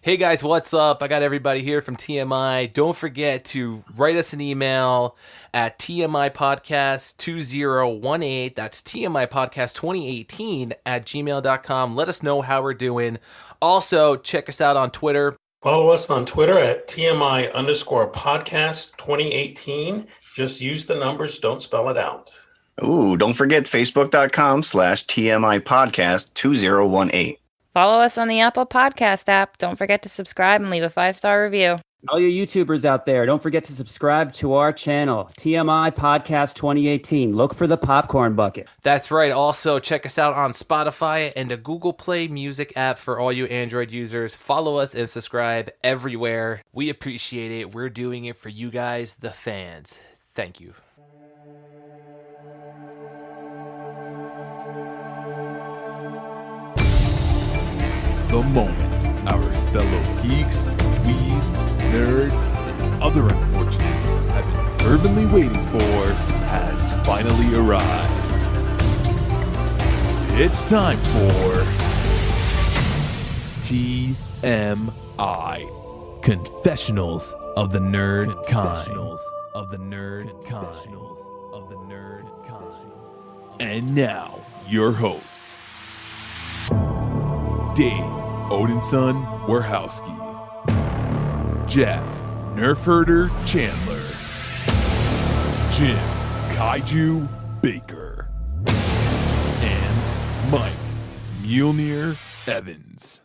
Hey guys, what's up? I got everybody here from TMI. Don't forget to write us an email at tmipodcast2018. That's tmipodcast2018 at gmail.com. Let us know how we're doing. Also, check us out on Twitter. Follow us on Twitter at TMI_podcast 2018. Just use the numbers, don't spell it out. Ooh, don't forget Facebook.com/TMI Podcast 2018. Follow us on the Apple Podcast app. Don't forget to subscribe and leave a 5-star review. All you YouTubers out there, don't forget to subscribe to our channel, TMI Podcast 2018. Look for the popcorn bucket. That's right. Also, check us out on Spotify and the Google Play Music app for all you Android users. Follow us and subscribe everywhere. We appreciate it. We're doing it for you guys, the fans. Thank you. The moment our fellow geeks, dweebs, nerds, and other unfortunates have been fervently waiting for has finally arrived. It's time for TMI, Confessionals of the Nerd Kind. And now, your hosts, Dave Odinson Warhowski, Jeff Nerfherder Chandler, Jim Kaiju Baker, and Mike Mjolnir Evans.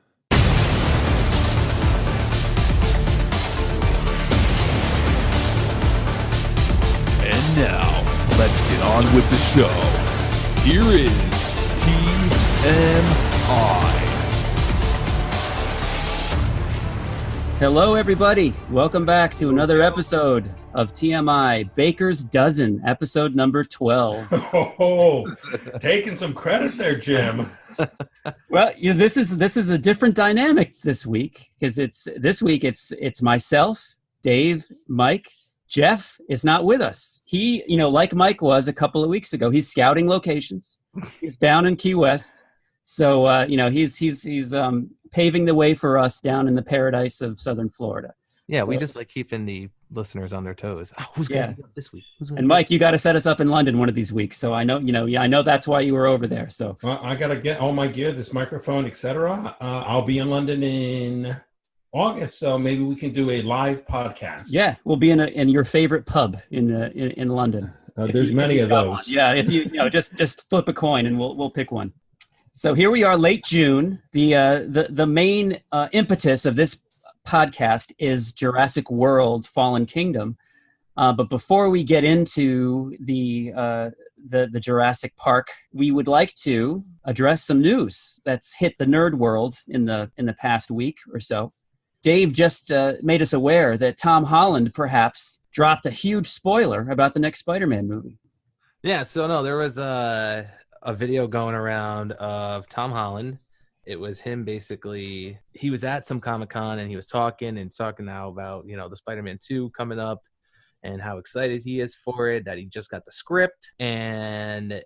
And now, let's get on with the show. Here is TMI. Hello, everybody. Welcome back to another episode of TMI Baker's Dozen, episode number 12. Oh, taking some credit there, Jim. Well, this is a different dynamic this week because it's myself, Dave, Mike. Jeff is not with us. He, like Mike was a couple of weeks ago, he's scouting locations. He's down in Key West. So, he's paving the way for us down in the paradise of Southern Florida. Yeah, so, we just like keeping the listeners on their toes. Oh, who's going to be up this week? And Mike, you got to set us up in London one of these weeks. So I know, I know that's why you were over there. So I got to get all my gear, this microphone, etc. I'll be in London in August, so maybe we can do a live podcast. Yeah, we'll be in your favorite pub in London. There's many of those. One. Yeah, if you just flip a coin and we'll pick one. So here we are, late June. The main impetus of this podcast is Jurassic World: Fallen Kingdom. But before we get into the Jurassic Park, we would like to address some news that's hit the nerd world in the past week or so. Dave just made us aware that Tom Holland perhaps dropped a huge spoiler about the next Spider-Man movie. Yeah, so no, there was a video going around of Tom Holland. It was him basically, he was at some Comic-Con and he was talking now about, the Spider-Man 2 coming up and how excited he is for it, that he just got the script, and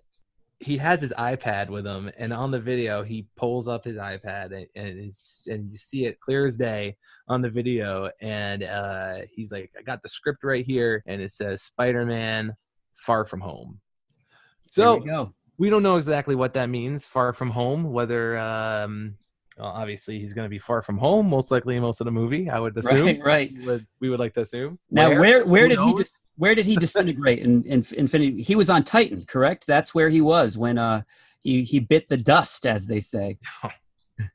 he has his iPad with him, and on the video he pulls up his iPad and you see it clear as day on the video, and he's like, I got the script right here, and it says Spider-Man Far From Home. So we don't know exactly what that means, far from home, whether obviously he's going to be far from home, most likely in most of the movie, I would assume. Right. We would like to assume. Now, where did he disintegrate in Infinity? He was on Titan, correct? That's where he was when he bit the dust, as they say.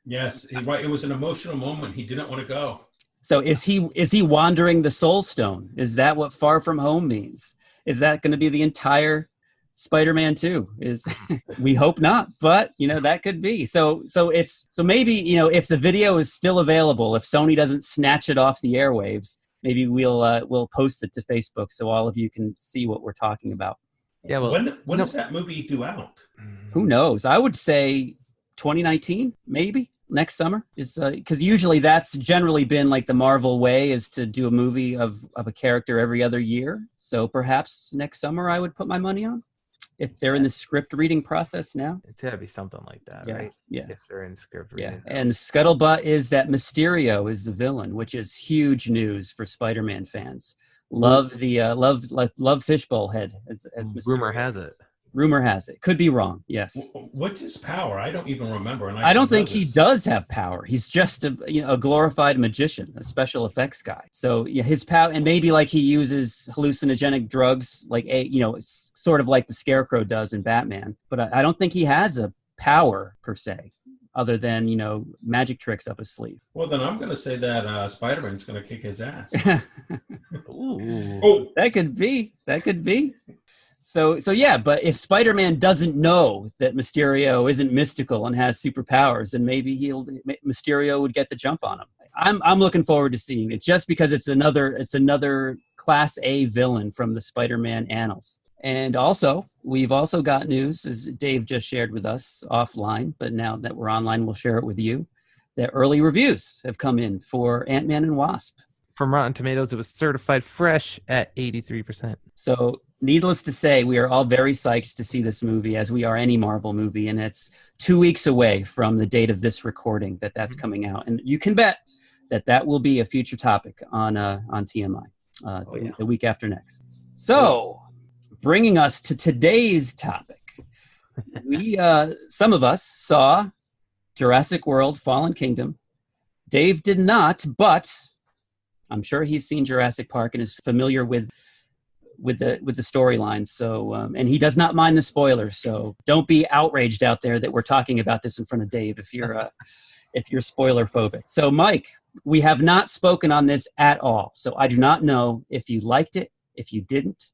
Yes, it was an emotional moment. He didn't want to go. So is he wandering the Soul Stone? Is that what Far From Home means? Is that going to be the entire Spider-Man 2? We hope not, but that could be. So maybe if the video is still available, if Sony doesn't snatch it off the airwaves, maybe we'll post it to Facebook so all of you can see what we're talking about. Yeah. Well, when does that movie due out? Who knows? I would say 2019, maybe next summer, is because usually that's generally been like the Marvel way, is to do a movie of a character every other year. So perhaps next summer I would put my money on. if they're in the script reading process now. It's got to be something like that, right? Yeah. If they're in script Yeah. reading. And scuttlebutt is that Mysterio is the villain, which is huge news for Spider-Man fans. Love the love Fishbowl Head as Rumor Mysterio. has it. Rumor has it. Could be wrong. Yes. What's his power? I don't even remember. And I don't think he does have power. He's just a glorified magician, a special effects guy. So his power, and maybe like he uses hallucinogenic drugs, like sort of like the Scarecrow does in Batman. But I don't think he has a power per se, other than magic tricks up his sleeve. Well, then I'm going to say that Spider-Man's going to kick his ass. Ooh. Oh, That could be. So yeah, but if Spider-Man doesn't know that Mysterio isn't mystical and has superpowers, then maybe Mysterio would get the jump on him. I'm looking forward to seeing it, just because it's another Class A villain from the Spider-Man annals. And also, we've also got news, as Dave just shared with us offline, but now that we're online, we'll share it with you, that early reviews have come in for Ant-Man and Wasp. From Rotten Tomatoes, it was certified fresh at 83%. So needless to say, we are all very psyched to see this movie, as we are any Marvel movie, and it's 2 weeks away from the date of this recording that's coming out. And you can bet that will be a future topic on TMI the week after next. So, bringing us to today's topic, we some of us saw Jurassic World: Fallen Kingdom. Dave did not, but I'm sure he's seen Jurassic Park and is familiar with the storyline. So, and he does not mind the spoilers. So don't be outraged out there that we're talking about this in front of Dave if you're spoiler phobic. So Mike, we have not spoken on this at all. So I do not know if you liked it, if you didn't.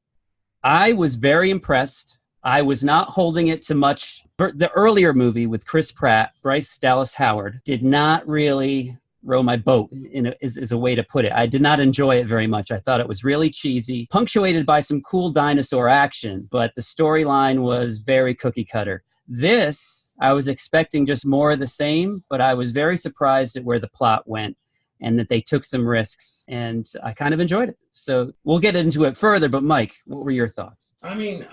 I was very impressed. I was not holding it to much. The earlier movie with Chris Pratt, Bryce Dallas Howard, did not really row my boat, is a way to put it. I did not enjoy it very much. I thought it was really cheesy, punctuated by some cool dinosaur action, but the storyline was very cookie cutter. This, I was expecting just more of the same, but I was very surprised at where the plot went and that they took some risks, and I kind of enjoyed it. So we'll get into it further, but Mike, what were your thoughts? I mean,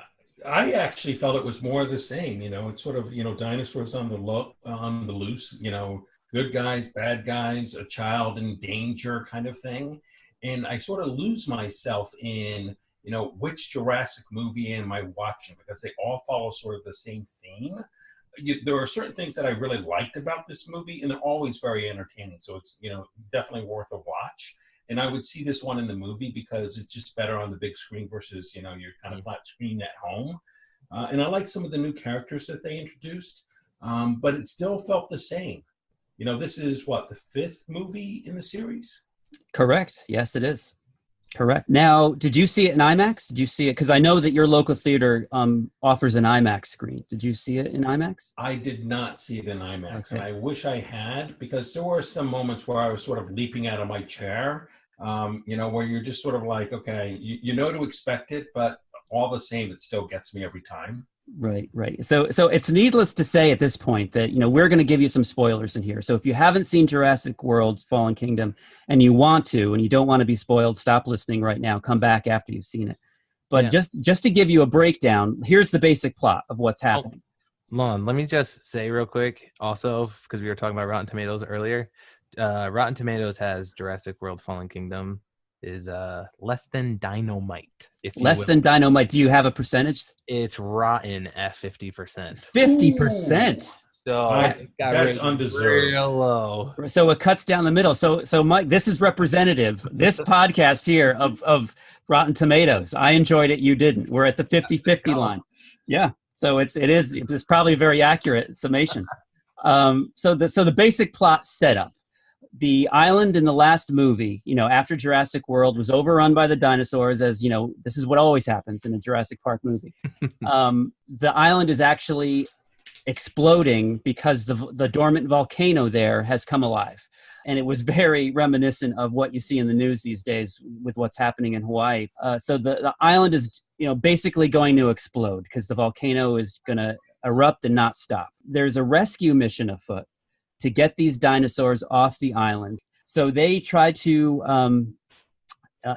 I actually felt it was more of the same. It's sort of, dinosaurs on the loose, good guys, bad guys, a child in danger kind of thing. And I sort of lose myself in, which Jurassic movie am I watching, because they all follow sort of the same theme. There are certain things that I really liked about this movie, and they're always very entertaining. So it's, definitely worth a watch. And I would see this one in the movie because it's just better on the big screen versus, your kind of flat screen at home. And I like some of the new characters that they introduced, but it still felt the same. This is the fifth movie in the series? Correct. Yes, it is. Correct. Now, did you see it in IMAX? Did you see it? Because I know that your local theater offers an IMAX screen. Did you see it in IMAX? I did not see it in IMAX, Okay. and I wish I had, because there were some moments where I was sort of leaping out of my chair, where you're just sort of like, okay, you know to expect it, but all the same, it still gets me every time. Right. So it's needless to say at this point that, we're going to give you some spoilers in here. So if you haven't seen Jurassic World: Fallen Kingdom and you want to, and you don't want to be spoiled, stop listening right now. Come back after you've seen it. But just to give you a breakdown, here's the basic plot of what's happening. Lon, let me just say real quick, also, because we were talking about Rotten Tomatoes earlier. Rotten Tomatoes has Jurassic World: Fallen Kingdom is less than Dynamite. Less than Dynamite. Do you have a percentage? It's rotten at 50%. 50%. So that's undeserved. Real low. So it cuts down the middle. So Mike, this is representative. This podcast here of Rotten Tomatoes. I enjoyed it. You didn't. We're at the 50-50 line. Yeah. So it's probably a very accurate summation. So the basic plot setup. The island in the last movie, after Jurassic World was overrun by the dinosaurs, as this is what always happens in a Jurassic Park movie. The island is actually exploding because the dormant volcano there has come alive. And it was very reminiscent of what you see in the news these days with what's happening in Hawaii. So the island is, basically going to explode because the volcano is going to erupt and not stop. There's a rescue mission afoot to get these dinosaurs off the island. So they try to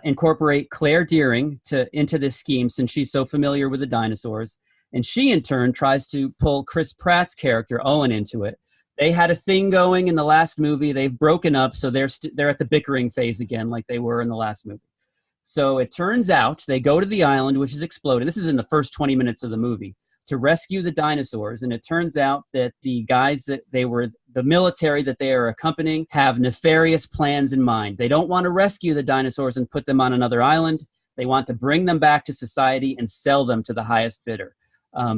incorporate Claire Dearing into this scheme, since she's so familiar with the dinosaurs. And she, in turn, tries to pull Chris Pratt's character, Owen, into it. They had a thing going in the last movie. They've broken up, so they're at the bickering phase again, like they were in the last movie. So it turns out they go to the island, which is exploded. This is in the first 20 minutes of the movie, to rescue the dinosaurs. And it turns out that the guys that the military that they are accompanying, have nefarious plans in mind. They don't want to rescue the dinosaurs and put them on another island. They want to bring them back to society and sell them to the highest bidder,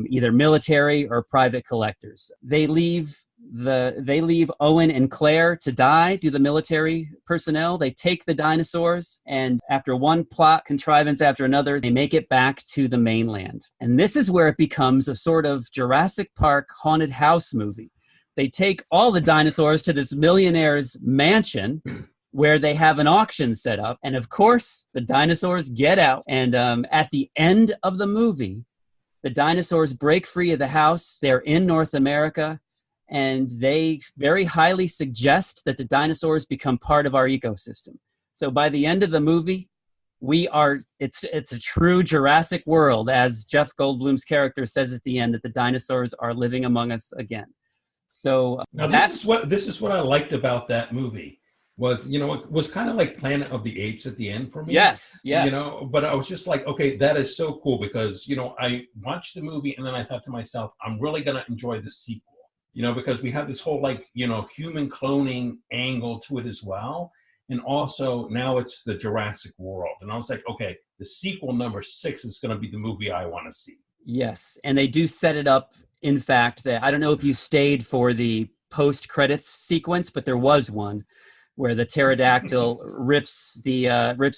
either military or private collectors. They leave Owen and Claire to die, do the military personnel. They take the dinosaurs, and after one plot contrivance after another, they make it back to the mainland. And this is where it becomes a sort of Jurassic Park haunted house movie. They take all the dinosaurs to this millionaire's mansion where they have an auction set up. And of course, the dinosaurs get out. And at the end of the movie, the dinosaurs break free of the house. They're in North America. And they very highly suggest that the dinosaurs become part of our ecosystem. So by the end of the movie, it's a true Jurassic World, as Jeff Goldblum's character says at the end, that the dinosaurs are living among us again. So now this is what I liked about that movie was, it was kind of like Planet of the Apes at the end for me. Yes. But I was just like, okay, that is so cool because, I watched the movie and then I thought to myself, I'm really going to enjoy the sequel. Because we have this whole human cloning angle to it as well. And also now it's the Jurassic World. And I was like, okay, the sequel number 6 is going to be the movie I want to see. Yes. And they do set it up. In fact, that I don't know if you stayed for the post-credits sequence, but there was one where the pterodactyl rips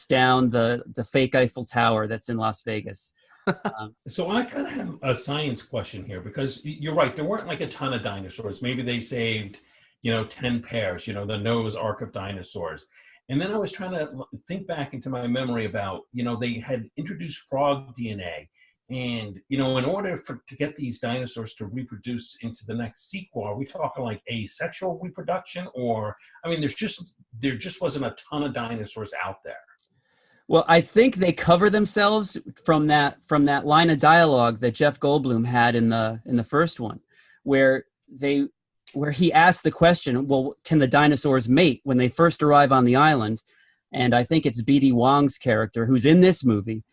down the fake Eiffel Tower that's in Las Vegas. So I kind of have a science question here because you're right. There weren't like a ton of dinosaurs. Maybe they saved, 10 pairs, the Noah's Ark of dinosaurs. And then I was trying to think back into my memory about, they had introduced frog DNA. And, in order to get these dinosaurs to reproduce into the next sequel, are we talking like asexual reproduction? Or, there just wasn't a ton of dinosaurs out there. Well, I think they cover themselves from that line of dialogue that Jeff Goldblum had in the first one, where he asked the question, well, can the dinosaurs mate when they first arrive on the island? And I think it's B.D. Wong's character, who's in this movie,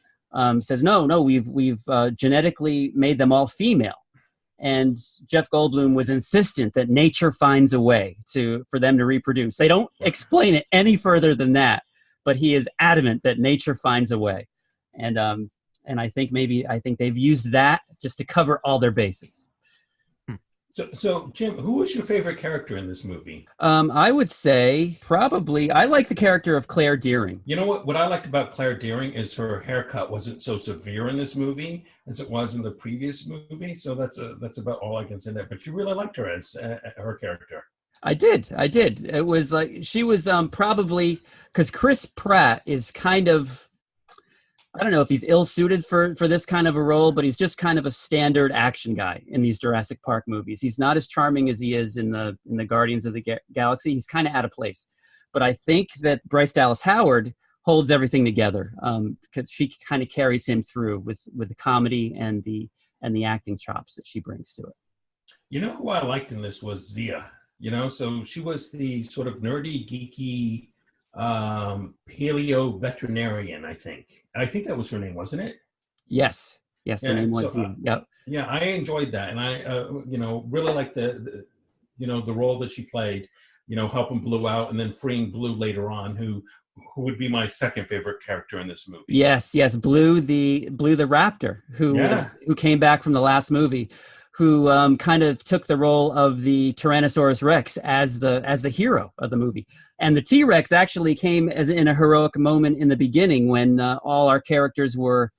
says, no, we've genetically made them all female. And Jeff Goldblum was insistent that nature finds a way for them to reproduce. They don't explain it any further than that. But he is adamant that nature finds a way. And I think they've used that just to cover all their bases. So Jim, who was your favorite character in this movie? I would say probably, I like the character of Claire Dearing. You know what I liked about Claire Dearing is her haircut wasn't so severe in this movie as it was in the previous movie. So that's about all I can say there. But you really liked her as her character. I did. It was like she was probably because Chris Pratt is kind of, I don't know if he's ill-suited for this kind of a role, but he's just kind of a standard action guy in these Jurassic Park movies. He's not as charming as he is in the Guardians of the Galaxy. He's kind of out of place. But I think that Bryce Dallas Howard holds everything together because she kind of carries him through with the comedy and the acting chops that she brings to it. Who I liked in this was Zia. So she was the sort of nerdy, geeky paleo veterinarian, I think. I think that was her name, wasn't it? Yes, her name was Zia. Yep. Yeah, I enjoyed that. And I, really liked the role that she played, helping Blue out and then freeing Blue later on, who would be my second favorite character in this movie. Yes, Blue the raptor, who came back from the last movie. Who kind of took the role of the Tyrannosaurus Rex as the hero of the movie. And the T-Rex actually came as in a heroic moment in the beginning when all our characters were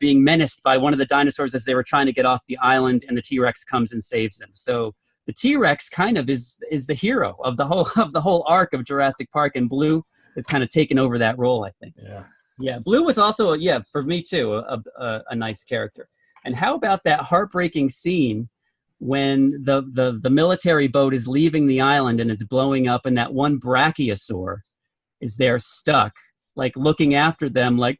being menaced by one of the dinosaurs as they were trying to get off the island, and the T-Rex comes and saves them. So the T-Rex kind of is the hero of the whole arc of Jurassic Park, and Blue has kind of taken over that role, I think. Yeah. Blue was also, for me too, a nice character. And how about that heartbreaking scene when the military boat is leaving the island and it's blowing up, and that one brachiosaur is there stuck, like looking after them, like,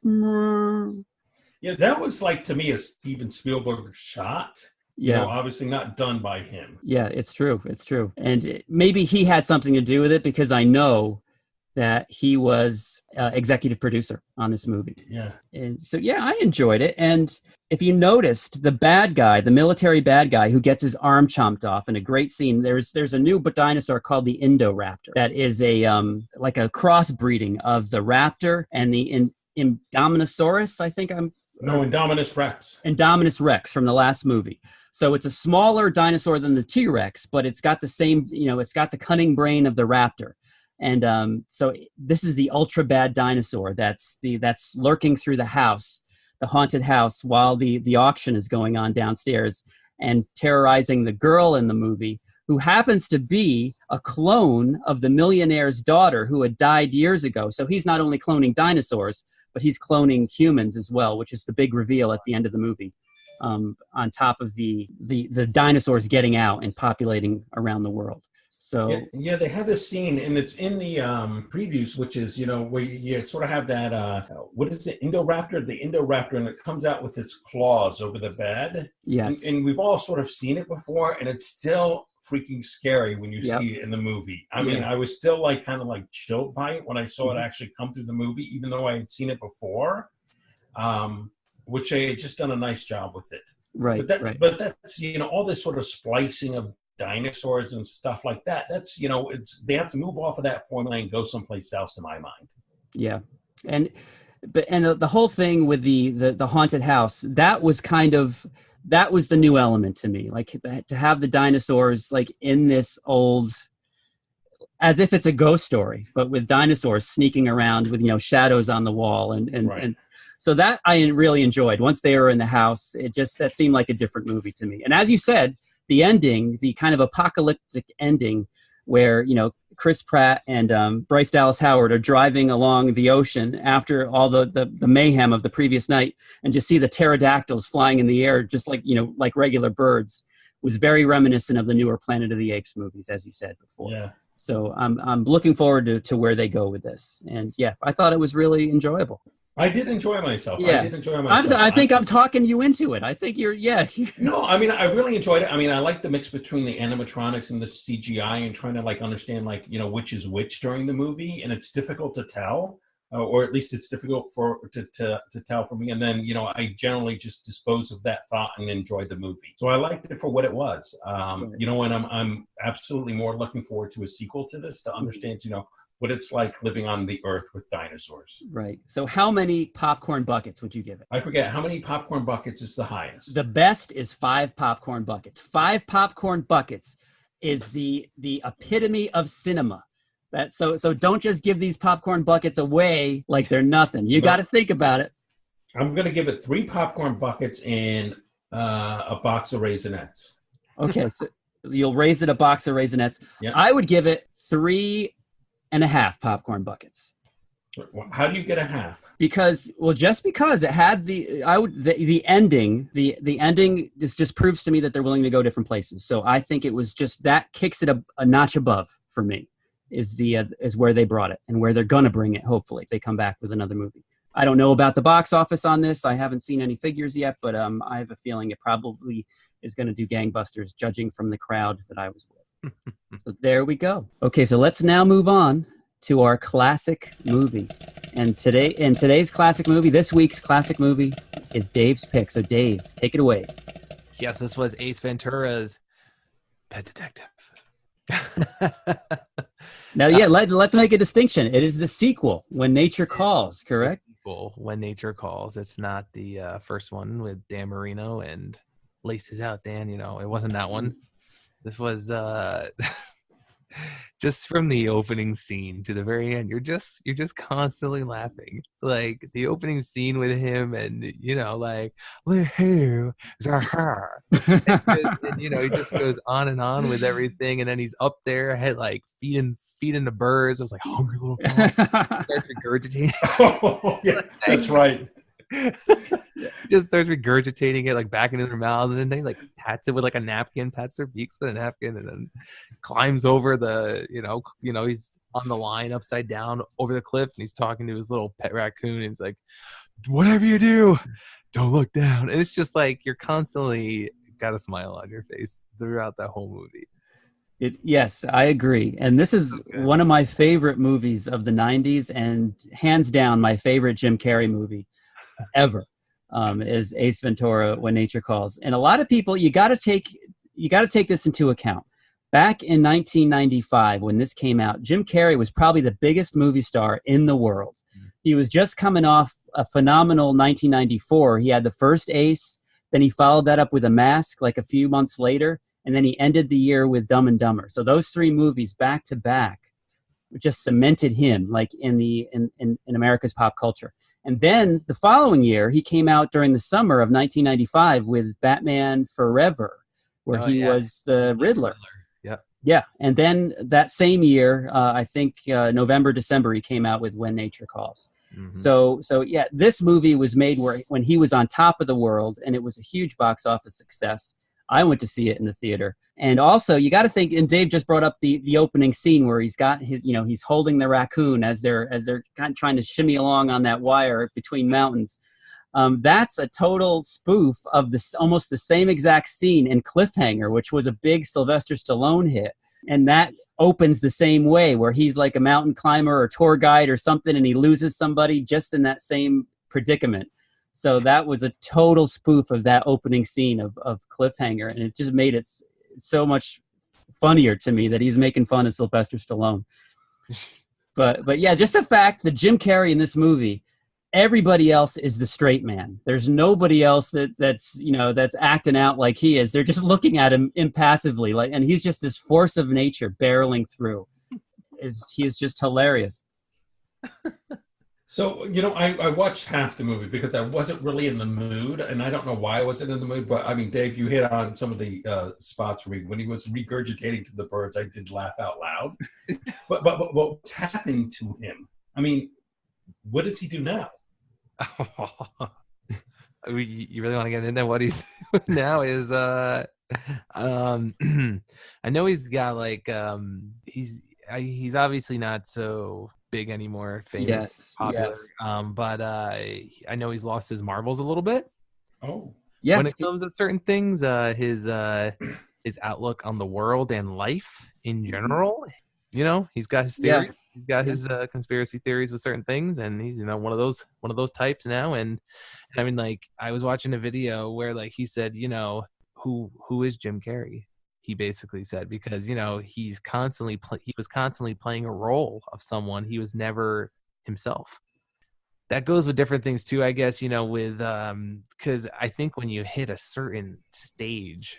Yeah, that was like, to me, a Steven Spielberg shot. Yeah. Obviously not done by him. Yeah, it's true. It's true. And maybe he had something to do with it, because I know that he was executive producer on this movie. Yeah. And so, yeah, I enjoyed it. And if you noticed, the bad guy, the military bad guy who gets his arm chomped off in a great scene, there's a new dinosaur called the Indoraptor that is a like a crossbreeding of the raptor and the Indominosaurus, I think No, Indominus Rex. Indominus Rex from the last movie. So it's a smaller dinosaur than the T-Rex, but it's got the same, it's got the cunning brain of the raptor. And so this is the ultra bad dinosaur that's lurking through the house, the haunted house, while the auction is going on downstairs, and terrorizing the girl in the movie, who happens to be a clone of the millionaire's daughter who had died years ago. So he's not only cloning dinosaurs, but he's cloning humans as well, which is the big reveal at the end of the movie. On top of the dinosaurs getting out and populating around the world. So yeah, they have this scene, and it's in the previews, which is where you sort of have that what is it, Indoraptor, and it comes out with its claws over the bed. Yes, and we've all sort of seen it before, and it's still freaking scary when you see it in the movie. I mean, I was still kind of chilled by it when I saw it actually come through the movie, even though I had seen it before, which they had just done a nice job with it. Right. But that's all this sort of splicing of dinosaurs and stuff like that. That's they have to move off of that formula and go someplace else, in my mind. Yeah, and the whole thing with the haunted house, that was the new element to me. To have the dinosaurs in this old, as if it's a ghost story, but with dinosaurs sneaking around with shadows on the wall and so that I really enjoyed. Once they were in the house, that seemed like a different movie to me. And as you said, the ending, the kind of apocalyptic ending, where Chris Pratt and Bryce Dallas Howard are driving along the ocean after all the mayhem of the previous night, and just see the pterodactyls flying in the air, just like regular birds, was very reminiscent of the newer Planet of the Apes movies, as you said before. Yeah. So I'm looking forward to where they go with this, and I thought it was really enjoyable. I did enjoy myself. Yeah. I think I'm talking you into it. I think you're. No, I mean, I really enjoyed it. I mean, I like the mix between the animatronics and the CGI, and trying to understand which is which during the movie, and it's difficult to tell, or at least it's difficult to tell for me. And then I generally just dispose of that thought and enjoyed the movie. So I liked it for what it was. And I'm absolutely more looking forward to a sequel to this, to understand what it's like living on the earth with dinosaurs. Right. So how many popcorn buckets would you give it? I forget. How many popcorn buckets is the highest? The best is 5 popcorn buckets. 5 popcorn buckets is the epitome of cinema. So don't just give these popcorn buckets away like they're nothing. You got to think about it. I'm going to give it 3 popcorn buckets and a box of Raisinets. Okay. So you'll raise it a box of Raisinets. Yeah. I would give it 3.5 popcorn buckets. How do you get a half? Because it had the ending. The ending just proves to me that they're willing to go different places. So I think it was just that kicks it a notch above for me. Is where they brought it, and where they're gonna bring it. Hopefully, if they come back with another movie. I don't know about the box office on this. I haven't seen any figures yet, but I have a feeling it probably is going to do gangbusters, judging from the crowd that I was with. So there we go. Okay, so let's now move on to our classic movie. And today's classic movie, this week's classic movie, is Dave's pick. So Dave, take it away. Yes, this was Ace Ventura's Pet Detective. Now, let's make a distinction. It is the sequel, When Nature Calls, correct? When Nature Calls. It's not the first one with Dan Marino and Laces Out Dan. It wasn't that one. This was just from the opening scene to the very end. You're just constantly laughing. Like the opening scene with him, and who is our her? And he just goes on and on with everything, and then he's up there, feeding the birds. I was like, hungry little frog. Starts regurgitating. Oh, yeah, that's right. Just starts regurgitating it back into their mouth, and then they pats it with a napkin, pats their beaks with a napkin, and then climbs over the he's on the line upside down over the cliff, and he's talking to his little pet raccoon, and he's like, whatever you do, don't look down. And it's just like you're constantly got a smile on your face throughout that whole movie. Yes, I agree. And this is one of my favorite movies of the 90s, and hands down my favorite Jim Carrey movie ever is Ace Ventura: When Nature Calls. And a lot of people, you got to take this into account. Back in 1995, when this came out, Jim Carrey was probably the biggest movie star in the world. He was just coming off a phenomenal 1994. He had the first Ace, then he followed that up with A Mask like a few months later, and then he ended the year with Dumb and Dumber. So those three movies back to back just cemented him like in America's pop culture. And then the following year, he came out during the summer of 1995 with Batman Forever, where he was the Riddler. Yeah. And then that same year, I think November, December, he came out with When Nature Calls. Mm-hmm. So yeah, this movie was made when he was on top of the world, and it was a huge box office success. I went to see it in the theater. And also, you got to think, and Dave just brought up the opening scene where he's got his, he's holding the raccoon as they're kind of trying to shimmy along on that wire between mountains. That's a total spoof of almost the same exact scene in Cliffhanger, which was a big Sylvester Stallone hit. And that opens the same way, where he's like a mountain climber or tour guide or something, and he loses somebody just in that same predicament. So that was a total spoof of that opening scene of Cliffhanger, and it just made it so much funnier to me that he's making fun of Sylvester Stallone. But yeah, just the fact that Jim Carrey in this movie, everybody else is the straight man. There's nobody else that's acting out like he is. They're just looking at him impassively, and he's just this force of nature barreling through. He is just hilarious. So, I watched half the movie because I wasn't really in the mood, and I don't know why I wasn't in the mood, but I mean, Dave, you hit on some of the spots for me. When he was regurgitating to the birds, I did laugh out loud. but what's happening to him? I mean, what does he do now? You really want to get into what he's now is I know he's got like he's obviously not so big anymore, famous, popular. Yes. But I know he's lost his marbles a little bit. Oh, yeah. When it comes to certain things, his outlook on the world and life in general. He's got his theory. Yeah. He's got his conspiracy theories with certain things, and he's one of those types now. And I mean, like, I was watching a video where like he said, who is Jim Carrey? He basically said, because he was constantly playing a role of someone. He was never himself. That goes with different things too, I guess. With because I think when you hit a certain stage,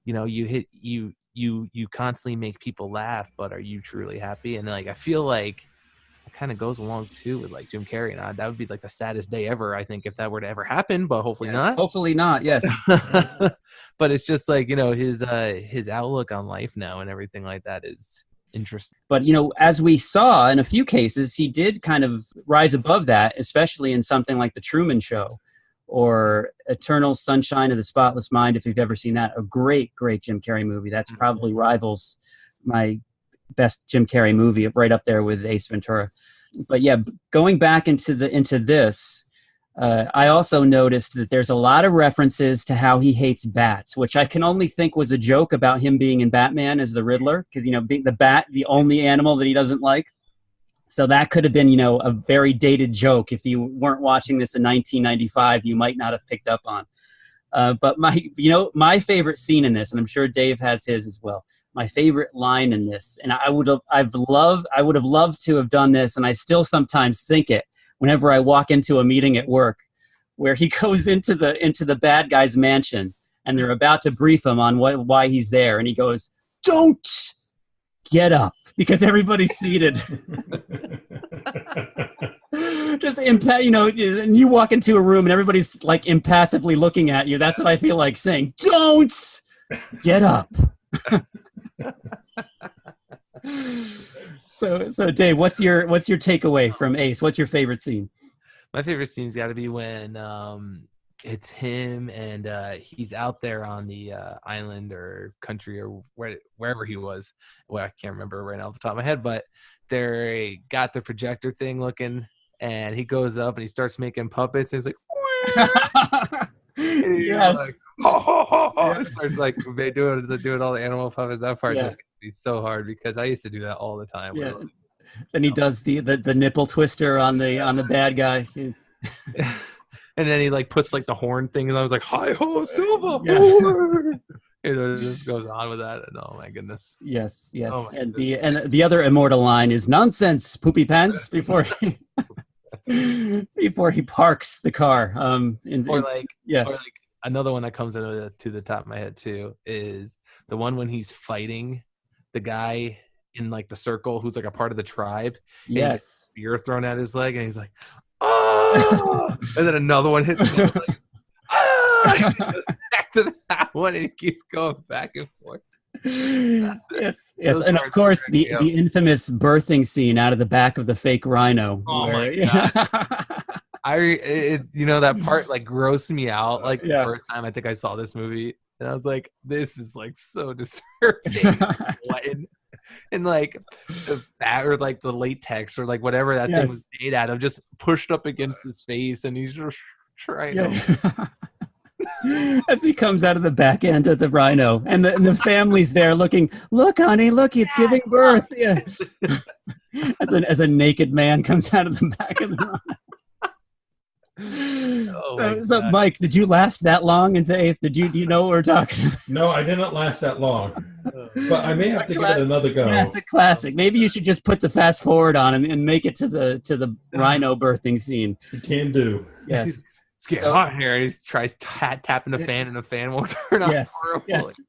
you constantly make people laugh, but are you truly happy? And like I feel like it kind of goes along too with like Jim Carrey, and that would be like the saddest day ever, I think, if that were to ever happen, but hopefully not. Hopefully not, yes. But it's just like his outlook on life now and everything like that is interesting. But as we saw in a few cases, he did kind of rise above that, especially in something like The Truman Show or Eternal Sunshine of the Spotless Mind, if you've ever seen that. A great Jim Carrey movie. That's probably rivals my best Jim Carrey movie, right up there with Ace Ventura. But yeah, going back into this, I also noticed that there's a lot of references to how he hates bats, which I can only think was a joke about him being in Batman as the Riddler, because being the bat, the only animal that he doesn't like. So that could have been, a very dated joke. If you weren't watching this in 1995, you might not have picked up on. But my favorite scene in this, and I'm sure Dave has his as well. My favorite line in this, and I would have loved to have done this, and I still sometimes think it whenever I walk into a meeting at work, where he goes into the bad guy's mansion, and they're about to brief him on why he's there, and he goes, "Don't get up," because everybody's seated. Just and you walk into a room and everybody's like impassively looking at you. That's what I feel like saying. Don't get up. So Dave, what's your takeaway from Ace? What's your favorite scene? My favorite scene's got to be when it's him and he's out there on the island or country or wherever he was. Well, I can't remember right now off the top of my head, but they got the projector thing looking, and he goes up and he starts making puppets. And he's like, Yes. Like, ho, ho, ho, ho. It starts like doing all the animal puppets. That part just gets me so hard because I used to do that all the time. Yeah. Then he does the nipple twister on the bad guy. And then he like puts like the horn thing, and I was like, "Hi ho, Silver!" Yes. It just goes on with that. And oh my goodness. Yes. Oh my And the other immortal line is "nonsense, poopy pants" before he parks the car. Or like another one that comes to the top of my head too is the one when he's fighting the guy in like the circle who's like a part of the tribe. Yes. Spear thrown at his leg, and he's like, "Oh!" And then another one hits him, like, "Ah!" He goes back to that one, and he keeps going back and forth. Yes, and of course the infamous birthing scene out of the back of the fake rhino. Oh my god! That part like grossed me out. Like the first time I think I saw this movie, and I was like, "This is like so disturbing." And like the bat or like the latex or like whatever that thing was made out of just pushed up against his face, and he's just trying to. As he comes out of the back end of the rhino, and the family's there looking, "Look, honey, look, it's giving birth." Yeah. As a naked man comes out of the back of the rhino. So Mike, did you last that long into Ace? Do you know what we're talking about? No, I didn't last that long, but I may have to give it another go. Yeah, it's a classic. Maybe you should just put the fast forward on and make it to the rhino birthing scene. You can do. Yes. It's getting hot here, and he tries tapping the fan, and the fan won't turn on. Yes,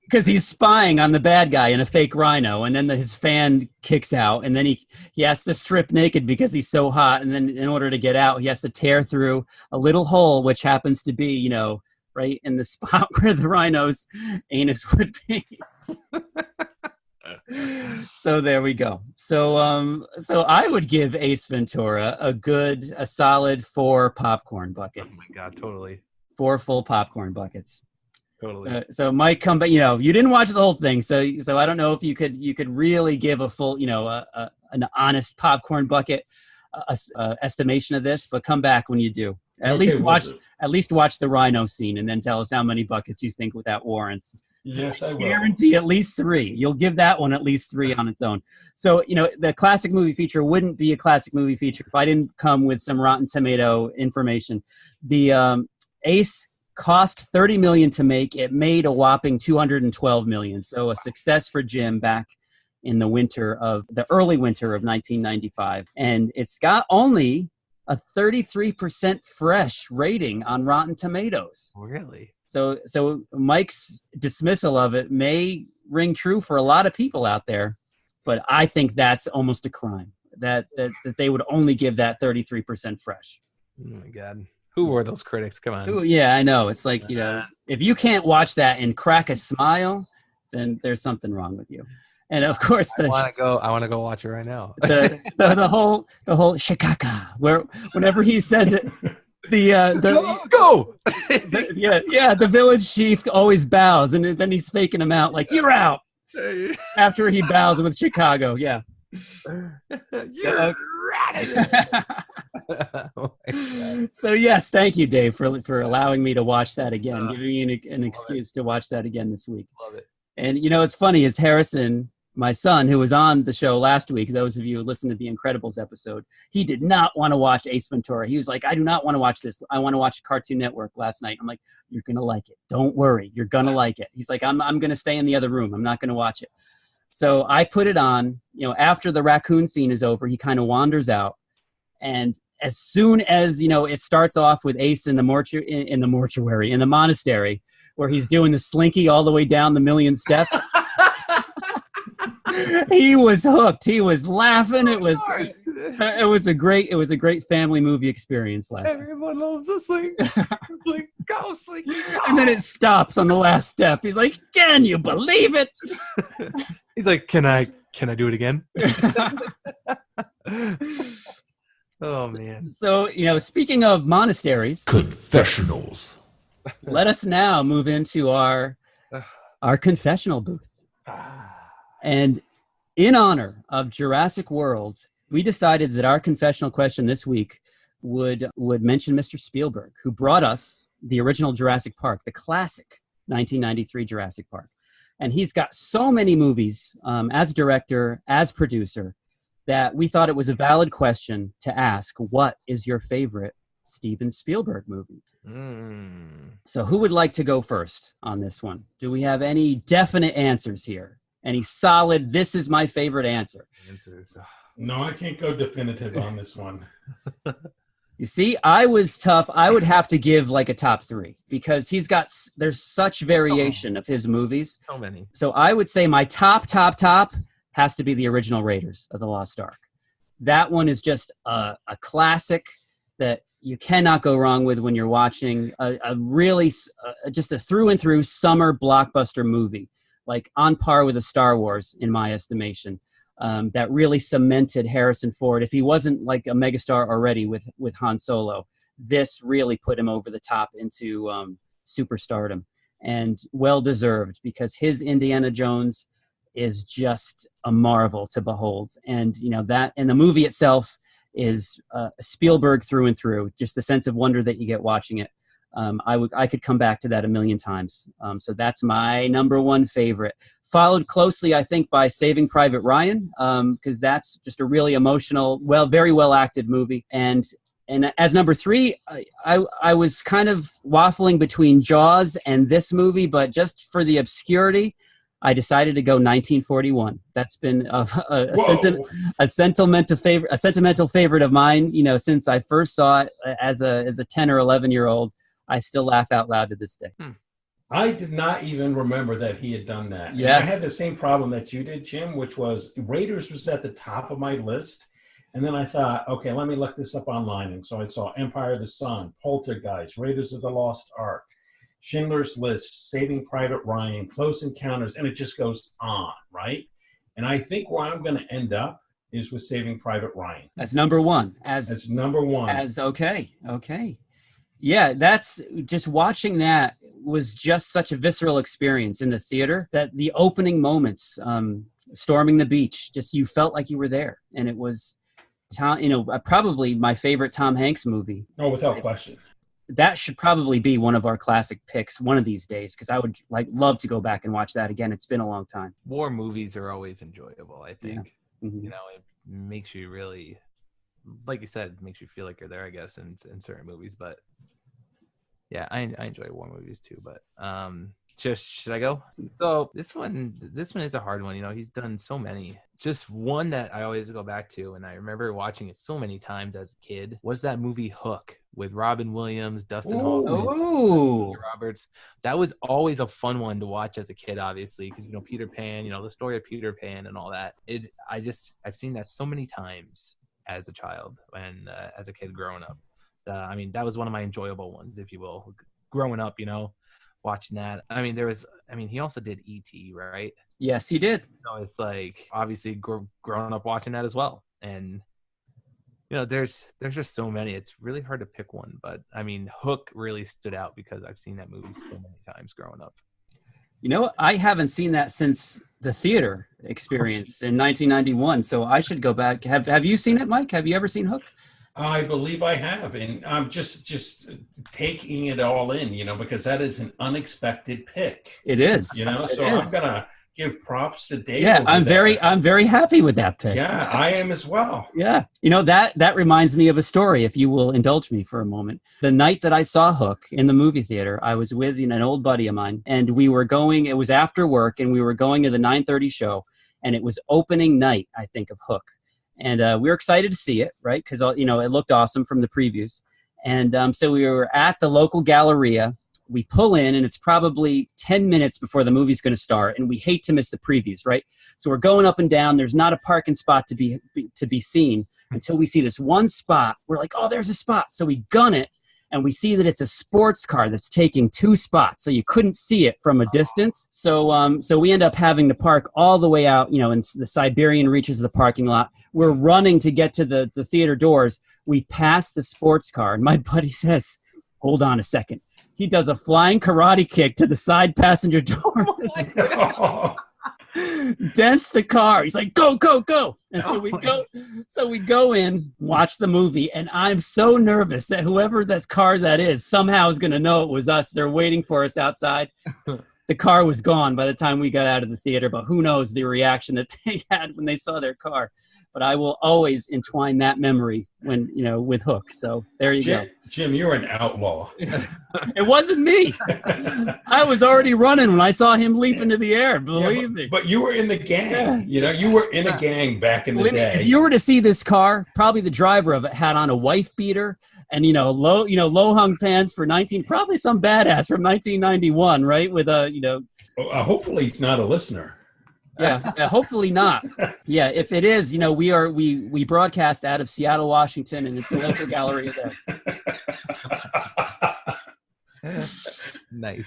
because he's spying on the bad guy in a fake rhino, and then his fan kicks out, and then he has to strip naked because he's so hot, and then in order to get out, he has to tear through a little hole, which happens to be, right in the spot where the rhino's anus would be. So there we go. So I would give Ace Ventura a solid 4 popcorn buckets. Oh my god, totally. 4 full popcorn buckets. Totally. So Mike, come back. You didn't watch the whole thing, so I don't know if you could really give a full, an honest popcorn bucket estimation of this, but come back when you do. At least watch the rhino scene, and then tell us how many buckets you think that warrants. Yes, I will. Guarantee at least 3. You'll give that one at least 3 on its own. So, the classic movie feature wouldn't be a classic movie feature if I didn't come with some Rotten Tomato information. The Ace cost $30 million to make. It made a whopping $212 million. So a success for Jim back in the early winter of 1995. And it's got only a 33% fresh rating on Rotten Tomatoes. Really? So Mike's dismissal of it may ring true for a lot of people out there, but I think that's almost a crime that they would only give that 33% fresh. Oh my god. Who were those critics? Come on. Yeah, I know. It's like, if you can't watch that and crack a smile, then there's something wrong with you. And of course, I want to go watch it right now. the whole shikaka, where whenever he says it, go. The village chief always bows, and then he's faking him out like, "You're out." After he bows with Chicago, yeah. You're So yes, thank you, Dave, for allowing me to watch that again, giving me an excuse to watch that again this week. Love it. And it's funny, is Harrison, my son, who was on the show last week, those of you who listened to the Incredibles episode, he did not want to watch Ace Ventura. He was like, "I do not want to watch this. I want to watch Cartoon Network last night." I'm like, "You're going to like it. Don't worry. You're going to like it." He's like, I'm going to stay in the other room. I'm not going to watch it. So I put it on. After the raccoon scene is over, he kind of wanders out. And as soon as, it starts off with Ace in the monastery, where he's doing the slinky all the way down the million steps. He was hooked. He was laughing. It was a great family movie experience last night. Everyone loves a slink. It's like, go slinky. And then it stops on the last step. He's like, "Can you believe it?" He's like, Can I do it again?" Oh man. So, speaking of monasteries, Confessionals. let us now move into our confessional booth. And in honor of Jurassic World, we decided that our confessional question this week would mention Mr. Spielberg, who brought us the original Jurassic Park, the classic 1993 Jurassic Park. And he's got so many movies as director, as producer, that we thought it was a valid question to ask, what is your favorite Steven Spielberg movie? So who would like to go first on this one? Do we have any definite answers here? Any solid, this is my favorite answer? No, I can't go definitive on this one. You see, I was tough. I would have to give like a top 3 because there's such variation of his movies. So many. So I would say my top has to be the original Raiders of the Lost Ark. That one is just a classic that you cannot go wrong with when you're watching a really just a through and through summer blockbuster movie, like on par with a Star Wars in my estimation. That really cemented Harrison Ford. If he wasn't like a megastar already with Han Solo, this really put him over the top into superstardom, and well-deserved, because his Indiana Jones is just a marvel to behold. And, that, and the movie itself is Spielberg through and through, just the sense of wonder that you get watching it. I could come back to that a million times. So that's my number 1 favorite. Followed closely, I think, by Saving Private Ryan, because that's just a really emotional, very well acted movie. And as number 3, I was kind of waffling between Jaws and this movie, but just for the obscurity, I decided to go 1941. That's been a sentimental favorite of mine. Since I first saw it as a 10 or 11-year-old. I still laugh out loud to this day. I did not even remember that he had done that. Yes. And I had the same problem that you did, Jim, which was Raiders was at the top of my list. And then I thought, okay, let me look this up online. And so I saw Empire of the Sun, Poltergeist, Raiders of the Lost Ark, Schindler's List, Saving Private Ryan, Close Encounters, and it just goes on, right? And I think where I'm going to end up is with Saving Private Ryan. As number 1. As number 1. Okay. Yeah, that's just watching that was just such a visceral experience in the theater that the opening moments, storming the beach, just you felt like you were there. And it was, probably my favorite Tom Hanks movie. Oh, without question. That should probably be one of our classic picks one of these days, because I would love to go back and watch that again. It's been a long time. War movies are always enjoyable, I think. Yeah. Mm-hmm. It makes you really, like you said, it makes you feel like you're there, I guess, in certain movies. But yeah, I enjoy war movies too. But should I go? So this one is a hard one. He's done so many. Just one that I always go back to, and I remember watching it so many times as a kid, was that movie Hook with Robin Williams, Dustin Hoffman, Roberts. That was always a fun one to watch as a kid, obviously, because Peter Pan, the story of Peter Pan and all that. I've seen that so many times as a child and as a kid growing up. That was one of my enjoyable ones, if you will, growing up. Watching that. He also did E.T., right? Yes, he did. So it's like, obviously, growing up watching that as well. And, there's just so many. It's really hard to pick one. But, Hook really stood out because I've seen that movie so many times growing up. I haven't seen that since the theater experience in 1991. So I should go back. Have you seen it, Mike? Have you ever seen Hook? I believe I have, and I'm just taking it all in, because that is an unexpected pick. It is, so I'm gonna give props to Dave. Yeah, I'm very happy with that pick. Yeah, I am as well. Yeah, that reminds me of a story. If you will indulge me for a moment, the night that I saw Hook in the movie theater, I was with an old buddy of mine, and we were going. It was after work, and we were going to the 9:30 show, and it was opening night, I think, of Hook. And we were excited to see it, right? Because, it looked awesome from the previews. And so we were at the local Galleria. We pull in, and it's probably 10 minutes before the movie's going to start. And we hate to miss the previews, right? So we're going up and down. There's not a parking spot to be seen until we see this one spot. We're like, oh, there's a spot. So we gun it, and we see that it's a sports car that's taking 2 spots. So you couldn't see it from a distance. So we end up having to park all the way out, in the Siberian reaches of the parking lot. We're running to get to the theater doors. We pass the sports car, and my buddy says, hold on a second. He does a flying karate kick to the side passenger door. dents the car. He's like, go, go, go. And so we go in, watch the movie, and I'm so nervous that whoever that car that is somehow is going to know it was us. They're waiting for us outside. The car was gone by the time we got out of the theater, but who knows the reaction that they had when they saw their car. But I will always entwine that memory when, with Hook. So there you go. Jim, you're an outlaw. It wasn't me. I was already running when I saw him leap into the air. Believe me. But you were in the gang. You were in a gang back in the day. If you were to see this car, probably the driver of it had on a wife beater and low hung pants for probably some badass from 1991, right? With hopefully he's not a listener. Yeah, hopefully not. Yeah, if it is, we broadcast out of Seattle, Washington, and it's the local gallery there. Nice.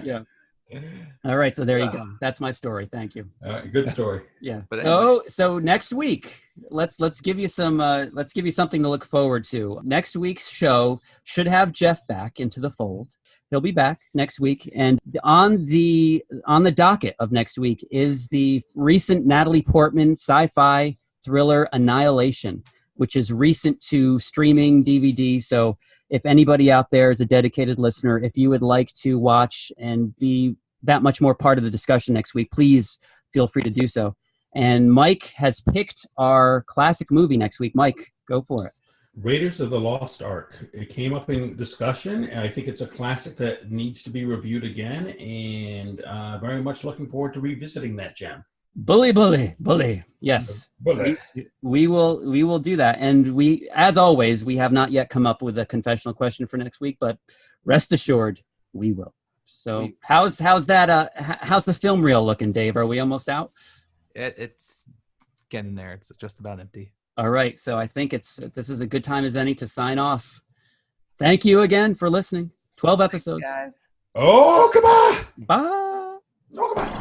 Yeah. All right, so there you go. That's my story. Thank you. Good story. Yeah. But So next week, let's give you something to look forward to. Next week's show should have Jeff back into the fold. He'll be back next week, and on the docket of next week is the recent Natalie Portman sci-fi thriller Annihilation, which is recent to streaming DVD. So if anybody out there is a dedicated listener, if you would like to watch and be that much more part of the discussion next week, please feel free to do so. And Mike has picked our classic movie next week. Mike, go for it. Raiders of the Lost Ark. It came up in discussion, and I think it's a classic that needs to be reviewed again, and very much looking forward to revisiting that gem. Bully. Yes. Bully. We will do that. And we, as always, we have not yet come up with a confessional question for next week, but rest assured we will. So how's the film reel looking, Dave? Are we almost out? It's getting there. It's just about empty. All right. So I think this is a good time as any to sign off. Thank you again for listening. 12 episodes. Thanks, guys. Oh, come on. Bye. Oh, come on.